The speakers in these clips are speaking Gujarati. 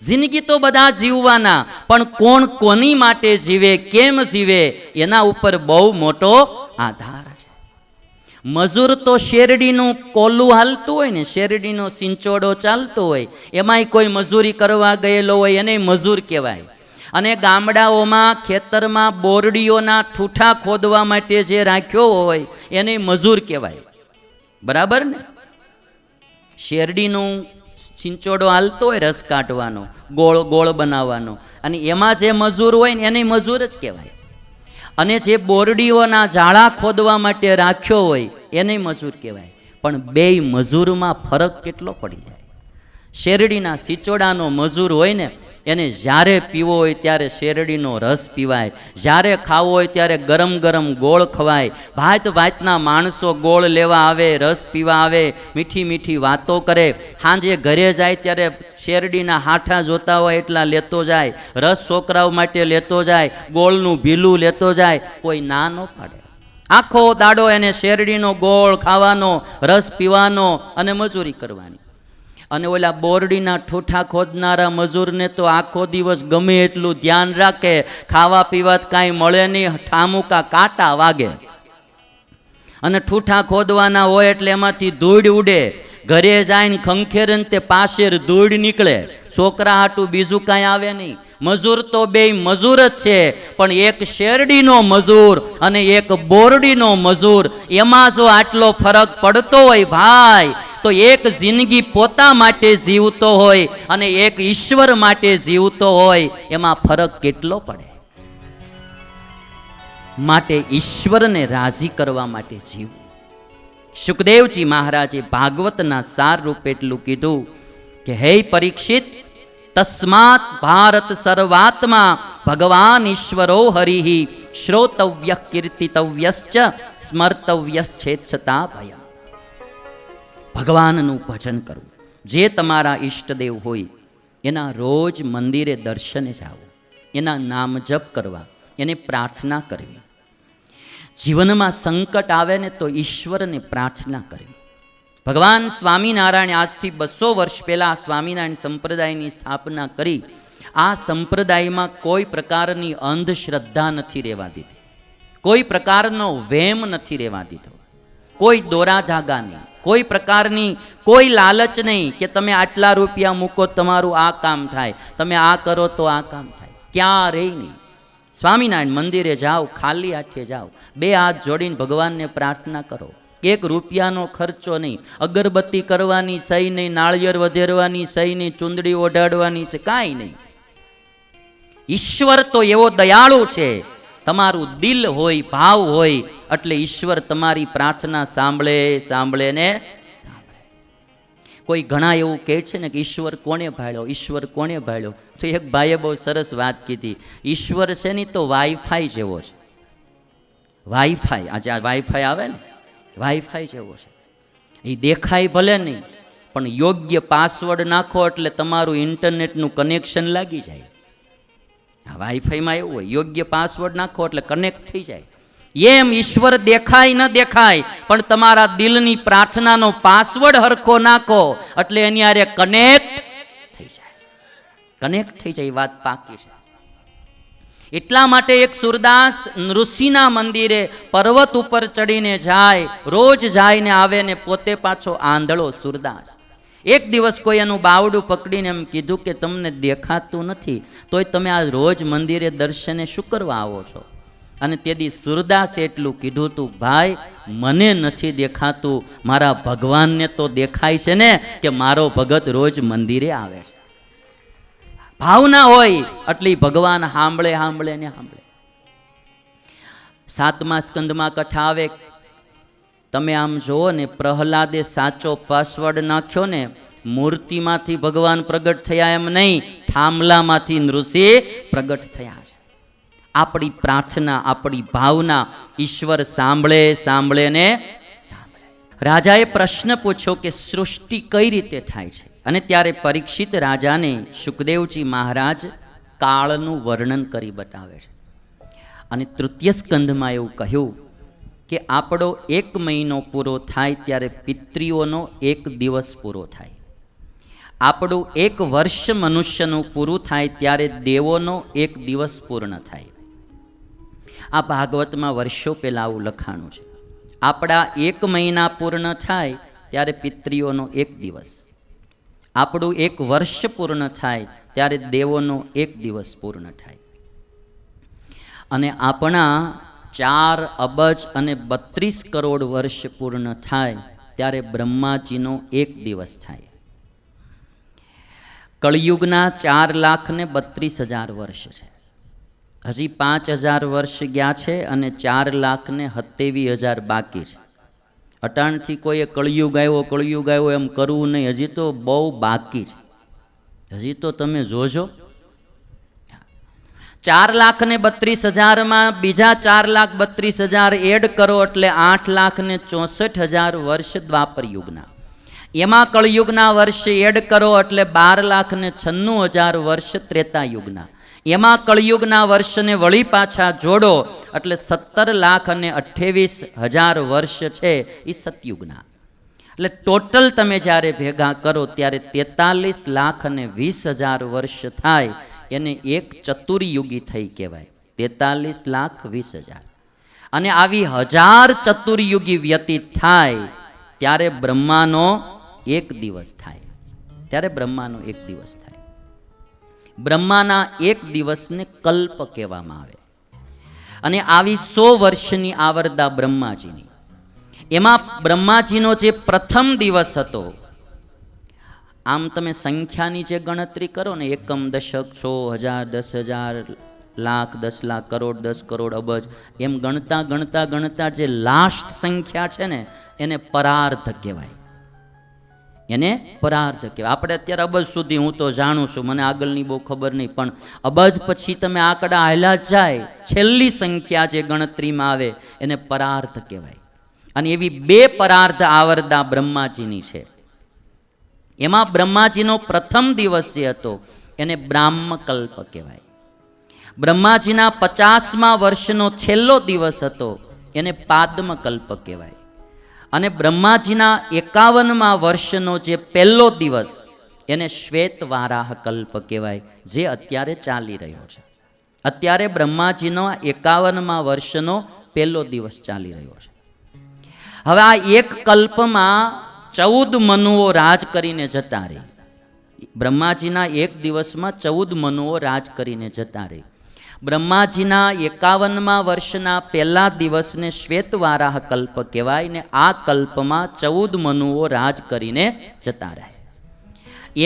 જિંદગી તો બધા જીવવાના, પણ કોણ કોની માટે જીવે, કેમ જીવે, એના ઉપર બહુ મોટો આધાર છે. મજૂર તો શેરડીનું કોલું હાલતું હોય ને, શેરડીનો સિંચોડો ચાલતો હોય, એમાંય કોઈ મજૂરી કરવા ગયેલો હોય એને મજૂર કહેવાય. અને ગામડાઓમાં ખેતરમાં બોરડીઓના ઠૂઠા ખોદવા માટે જે રાખ્યો હોય એને મજૂર કહેવાય. બરાબર ને? શેરડીનું સિંચોડો હાલતો હોય રસ કાઢવાનો, ગોળ ગોળ બનાવવાનો, અને એમાં જે મજૂર હોય ને એને મજૂર જ કહેવાય. અને જે બોરડીઓના ઝાડા ખોદવા માટે રાખ્યો હોય એને મજૂર કહેવાય. પણ બેય મજૂરમાં ફરક કેટલો પડી જાય. શેરડીના સિંચોડાનો મજૂર હોય ને એને જ્યારે પીવો હોય ત્યારે શેરડીનો રસ પીવાય, જ્યારે ખાવો હોય ત્યારે ગરમ ગરમ ગોળ ખવાય. ભાત ભાતના માણસો ગોળ લેવા આવે, રસ પીવા આવે, મીઠી મીઠી વાતો કરે. સાંજે ઘરે જાય ત્યારે શેરડીના હાઠા જોતા હોય એટલા લેતો જાય, રસ છોકરાઓ માટે લેતો જાય, ગોળનું ભીલું લેતો જાય. કોઈ ના ન પાડે. આખો દાડો એને શેરડીનો ગોળ ખાવાનો, રસ પીવાનો અને મજૂરી કરવાની. અને ઓલા બોરડીના ઠૂઠા ખોદનારા મજૂરને તો આખો દિવસ ગમે એટલું ધ્યાન રાખે, ખાવા પીવા કાંઈ મળે નહીં, ઠામુકા કાંટા વાગે. અને ઠૂઠા ખોદવાના હોય એટલે એમાંથી ધૂળ ઉડે. ઘરે જાય ખંખેરે તે પાછેર ધૂળ નીકળે. છોકરા હાટું બીજું કાંઈ આવે નહીં. મજૂર તો બેય મજૂર જ છે, પણ એક શેરડીનો મજૂર અને એક બોરડીનો મજૂર, એમાં જો આટલો ફરક પડતો હોય ભાઈ, તો એક જિંદગી પોતા માટે જીવતો હોય અને એક ઈશ્વર માટે જીવતો હોય, એમાં ફરક કેટલો પડે. માટે ઈશ્વરને રાજી કરવા માટે જીવવું. સુખદેવજી મહારાજે ભાગવતના સાર રૂપે એટલું કીધું કે હે પરીક્ષિત, તસ્માત ભારત સર્વાત્મા ભગવાન ઈશ્વરો હરિ શ્રોતવ્ય કીર્તિતવ્યશ્ચ સ્મર્તવ્યશ્ચેચ્છતા ભયમ. ભગવાનનું ભજન કરવું. જે તમારા ઈષ્ટદેવ હોય એના રોજ મંદિરે દર્શને જાઓ, એના નામ જપ કરવા, એને પ્રાર્થના કરવી. જીવનમાં સંકટ આવે ને તો ઈશ્વરને પ્રાર્થના કરવી. ભગવાન સ્વામિનારાયણ આજથી 200 વર્ષ પહેલાં સ્વામિનારાયણ સંપ્રદાયની સ્થાપના કરી. આ સંપ્રદાયમાં કોઈ પ્રકારની અંધશ્રદ્ધા નથી રહેવા દીધી, કોઈ પ્રકારનો વહેમ નથી રહેવા દીધો, કોઈ દોરા ધાગા નહીં, કોઈ પ્રકારની કોઈ લાલચ નહીં કે તમે આટલા રૂપિયા મૂકો તમારું આ કામ થાય, તમે આ કરો તો આ કામ થાય. ક્યારેય નહીં. સ્વામિનારાયણ મંદિરે જાઓ, ખાલી હાથે જાઓ, 2 હાથ જોડીને ભગવાનને પ્રાર્થના કરો. 1 રૂપિયાનો ખર્ચો નહીં, અગરબત્તી કરવાની સહી નહીં, નાળિયેર વધેરવાની સહી નહીં, ચૂંદડી ઓઢાડવાની છે, કાંઈ નહીં. ઈશ્વર તો એવો દયાળુ છે, તમારું દિલ હોય, ભાવ હોય એટલે ઈશ્વર તમારી પ્રાર્થના સાંભળે સાંભળે ને સાંભળે. કોઈ ઘણા એવું કહે છે ને કે ઈશ્વર કોને ભાળ્યો, ઈશ્વર કોને ભાળ્યો. તો એક ભાઈએ બહુ સરસ વાત કીધી, ઈશ્વર છે ને તો વાઈફાઈ જેવો છે. વાઈફાઈ, આજે આ વાઈફાઈ આવે ને, વાઈફાઈ જેવો છે. એ દેખાય ભલે નહીં, પણ યોગ્ય પાસવર્ડ નાખો એટલે તમારું ઇન્ટરનેટનું કનેક્શન લાગી જાય. આ વાઈફાઈમાં એવું હોય, યોગ્ય પાસવર્ડ નાખો એટલે કનેક્ટ થઈ જાય. એમ ઈશ્વર દેખાય ન દેખાય, પણ તમારા દિલની પ્રાર્થનાનો પાસવર્ડ હરખો નાખો એટલે એની હારે કનેક્ટ થઈ જાય. કનેક્ટ થઈ જાય, વાત પાકી છે. એટલા માટે એક સુરદાસ ઋષિના મંદિરે પર્વત ઉપર ચડીને જાય, રોજ જાય ને આવે ને પોતે પાછો આંધળો સુરદાસ. એક દિવસ કોઈ એનું બાવડું પકડીને એમ કીધું કે તમને દેખાતું નથી, તોય તમે આ રોજ મંદિરે દર્શને શું કરવા આવો છો? અને તેથી સુરદાસે એટલું કીધું તું, ભાઈ મને નથી દેખાતું, મારા ભગવાનને તો દેખાય છે ને કે મારો ભગત રોજ મંદિરે આવે છે. ભાવના હોય એટલે ભગવાન સાંભળે સાંભળે ને સાંભળે. 7મા સ્કંદમાં કથા આવે, તમે આમ જુઓ ને, પ્રહલાદે સાચો પાસવર્ડ નાખ્યો ને, મૂર્તિમાંથી ભગવાન પ્રગટ થયા એમ નહીં, થાંભલામાંથી ઋષિ પ્રગટ થયા છે. આપણી પ્રાર્થના, આપણી ભાવના ઈશ્વર સાંભળે સાંભળે ને સાંભળે. રાજાએ પ્રશ્ન પૂછ્યો કે સૃષ્ટિ કઈ રીતે થાય છે? અને ત્યારે પરીક્ષિત રાજાને સુખદેવજી મહારાજ કાળનું વર્ણન કરી બતાવે છે. અને તૃતીય સ્કંધમાં એવું કહ્યું કે આપણો 1 મહિનો પૂરો થાય ત્યારે પિતૃઓનો 1 દિવસ પૂરો થાય. આપણું એક વર્ષ મનુષ્યનું પૂરું થાય ત્યારે દેવોનો એક દિવસ પૂર્ણ થાય. આ ભાગવતમાં વર્ષો પહેલાં આવું લખાણું છે. આપણા એક મહિના પૂર્ણ થાય ત્યારે પિતૃઓનો એક દિવસ, આપણું એક વર્ષ પૂર્ણ થાય ત્યારે દેવોનો એક દિવસ પૂર્ણ થાય. અને આપણા 4 અબજ અને 32 કરોડ વર્ષ પૂર્ણ થાય ત્યારે બ્રહ્માજીનો એક દિવસ થાય. કળિયુગના 4,32,000 વર્ષ છે. હજી 5,000 વર્ષ ગયા છે અને 4,27,000 બાકી છે. અટાણથી કોઈએ કળિયુગ આવ્યો એમ કરવું નહીં. હજી તો બહુ બાકી છે. હજી તો તમે જોજો. 4,32,000 બીજા 4,32,000 એડ કરો એટલે 8,64,000 વર્ષ દ્વાપર યુગના. એમાં કળિયુગના વર્ષ એડ કરો એટલે 12,96,000 વર્ષ ત્રેતા યુગના. એમાં કળિયુગના વર્ષને વળી પાછા જોડો એટલે 17,28,000 વર્ષ છે એ સતયુગના. એટલે ટોટલ તમે જ્યારે ભેગા કરો ત્યારે 43,20,000 વર્ષ થાય. એને એક ચતુર્યુગી થઈ કહેવાય. 43,20,000. અને આવી 1000 ચતુર્યુગી વ્યતીત થાય ત્યારે બ્રહ્માનો એક દિવસ થાય. ત્યારે બ્રહ્માનો એક દિવસ થાય. બ્રહ્માના એક દિવસને કલ્પ કહેવામાં આવે. અને આવી 100 વર્ષની આવરદા બ્રહ્માજીની. એમાં બ્રહ્માજીનો જે પ્રથમ દિવસ હતો, આમ તમે સંખ્યાની જે ગણતરી કરો ને, એકમ, દશક, 100,000, 10,000, લાખ, 10 લાખ, કરોડ, 10 કરોડ, અબજ, એમ ગણતા ગણતા ગણતા જે લાસ્ટ સંખ્યા છે ને એને પરાર્ધ કહેવાય. એને પરાર્ધ કહેવાય. આપણે અત્યારે અબજ સુધી હું તો જાણું છું, મને આગળની બહુ ખબર નહીં, પણ અબજ પછી તમે આંકડા હાલ્યા જાય, છેલ્લી સંખ્યા જે ગણતરીમાં આવે એને પરાર્ધ કહેવાય. અને એવી 2 પરાર્ધ આવરદા બ્રહ્માજીની છે. એમાં બ્રહ્માજીનો પ્રથમ દિવસ જે હતો એને બ્રાહ્મકલ્પ કહેવાય. બ્રહ્માજીના 50મા વર્ષનો છેલ્લો દિવસ હતો એને પાદ્મકલ્પ કહેવાય. અને બ્રહ્માજીના 51મા વર્ષનો જે પહેલો દિવસ એને શ્વેત વારાહ કલ્પ કહેવાય, જે અત્યારે ચાલી રહ્યો છે. અત્યારે બ્રહ્માજીનો 51મા વર્ષનો પહેલો દિવસ ચાલી રહ્યો છે. હવે આ એક કલ્પમાં 14 મનુઓ રાજ કરીને જતા રહી. બ્રહ્માજીના એક દિવસમાં 14 મનુઓ રાજ કરીને જતા રહી. બ્રહ્માજીના 51મા વર્ષના પહેલા દિવસને શ્વેત વારાહ કલ્પ કહેવાય ને આ કલ્પમાં 14 મનુઓ રાજ કરીને જતા રહે.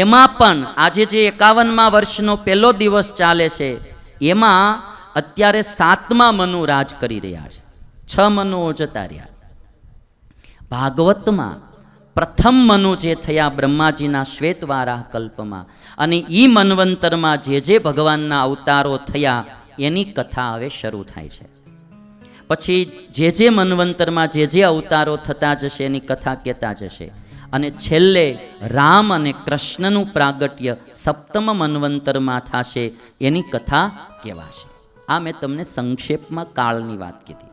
એમાં પણ આજે જે 51મા વર્ષનો પહેલો દિવસ ચાલે છે એમાં અત્યારે 7મા મનુ રાજ કરી રહ્યા છે. 6 મનુઓ જતા રહ્યા. ભાગવતમાં પ્રથમ મનુ જે થયા બ્રહ્માજીના શ્વેત વારાહ કલ્પમાં, અને ઈ મન્વંતરમાં જે ભગવાનના અવતારો થયા એની કથા હવે શરૂ થાય છે. પછી જે મન્વંતરમાં જે અવતારો થતા જશે એની કથા કહેતા જશે. અને છેલ્લે રામ અને કૃષ્ણનું પ્રાગટ્ય 7મ મન્વંતરમાં થશે એની કથા કહેવાશે. આ મેં તમને સંક્ષેપમાં કાળની વાત કીધી.